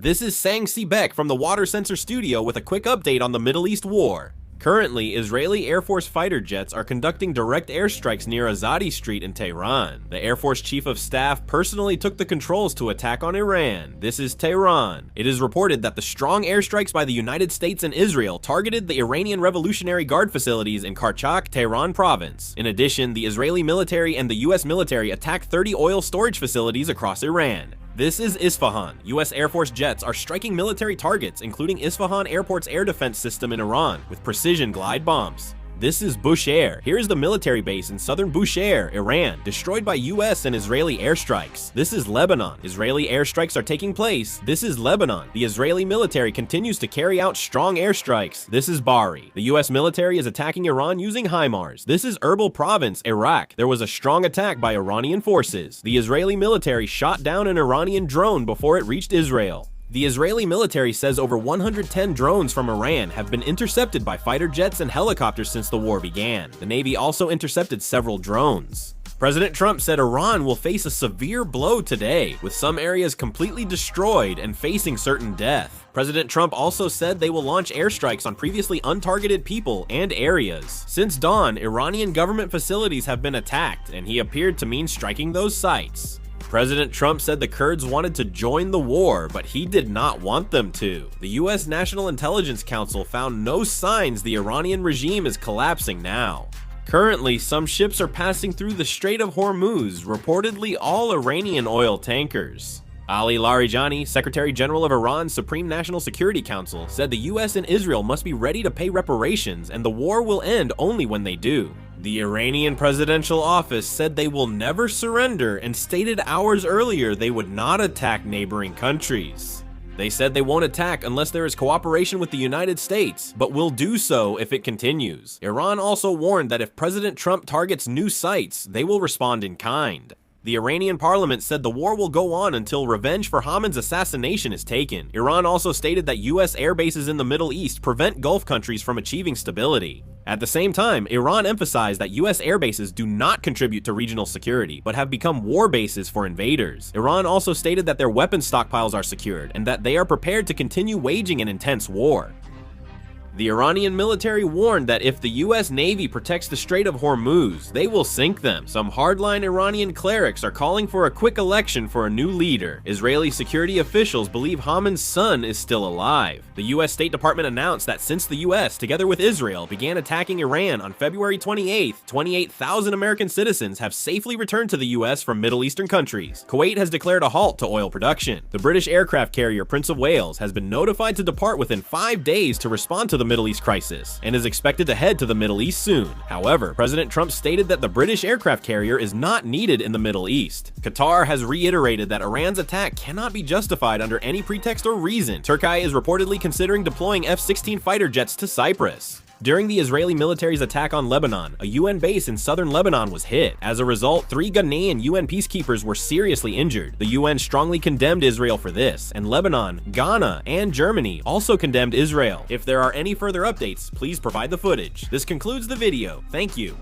This is Sang Sibek from the Water Sensor Studio with a quick update on the Middle East war. Currently, Israeli Air Force fighter jets are conducting direct airstrikes near Azadi Street in Tehran. The Air Force Chief of Staff personally took the controls to attack on Iran. This is Tehran. It is reported that the strong airstrikes by the United States and Israel targeted the Iranian Revolutionary Guard facilities in Karchak, Tehran province. In addition, the Israeli military and the US military attacked 30 oil storage facilities across Iran. This is Isfahan. US Air Force jets are striking military targets, including Isfahan Airport's air defense system in Iran, with precision glide bombs. This is Bushehr. Here is the military base in southern Bushehr, Iran, destroyed by US and Israeli airstrikes. This is Lebanon. Israeli airstrikes are taking place. This is Lebanon. The Israeli military continues to carry out strong airstrikes. This is Bari. The US military is attacking Iran using HIMARS. This is Erbil province, Iraq. There was a strong attack by Iranian forces. The Israeli military shot down an Iranian drone before it reached Israel. The Israeli military says over 110 drones from Iran have been intercepted by fighter jets and helicopters since the war began. The Navy also intercepted several drones. President Trump said Iran will face a severe blow today, with some areas completely destroyed and facing certain death. President Trump also said they will launch airstrikes on previously untargeted people and areas. Since dawn, Iranian government facilities have been attacked, and he appeared to mean striking those sites. President Trump said the Kurds wanted to join the war, but he did not want them to. The US National Intelligence Council found no signs the Iranian regime is collapsing now. Currently, some ships are passing through the Strait of Hormuz, reportedly all Iranian oil tankers. Ali Larijani, Secretary General of Iran's Supreme National Security Council, said the US and Israel must be ready to pay reparations, and the war will end only when they do. The Iranian presidential office said they will never surrender and stated hours earlier they would not attack neighboring countries. They said they won't attack unless there is cooperation with the United States, but will do so if it continues. Iran also warned that if President Trump targets new sites, they will respond in kind. The Iranian parliament said the war will go on until revenge for Khamenei's assassination is taken. Iran also stated that US air bases in the Middle East prevent Gulf countries from achieving stability. At the same time, Iran emphasized that US air bases do not contribute to regional security, but have become war bases for invaders. Iran also stated that their weapons stockpiles are secured, and that they are prepared to continue waging an intense war. The Iranian military warned that if the US Navy protects the Strait of Hormuz, they will sink them. Some hardline Iranian clerics are calling for a quick election for a new leader. Israeli security officials believe Khamenei's son is still alive. The US State Department announced that since the US, together with Israel, began attacking Iran on February 28th, 28,000 American citizens have safely returned to the US from Middle Eastern countries. Kuwait has declared a halt to oil production. The British aircraft carrier Prince of Wales has been notified to depart within 5 days to respond to the Middle East crisis, and is expected to head to the Middle East soon. However, President Trump stated that the British aircraft carrier is not needed in the Middle East. Qatar has reiterated that Iran's attack cannot be justified under any pretext or reason. Turkey is reportedly considering deploying F-16 fighter jets to Cyprus. During the Israeli military's attack on Lebanon, a UN base in southern Lebanon was hit. As a result, 3 Ghanaian UN peacekeepers were seriously injured. The UN strongly condemned Israel for this, and Lebanon, Ghana, and Germany also condemned Israel. If there are any further updates, please provide the footage. This concludes the video. Thank you.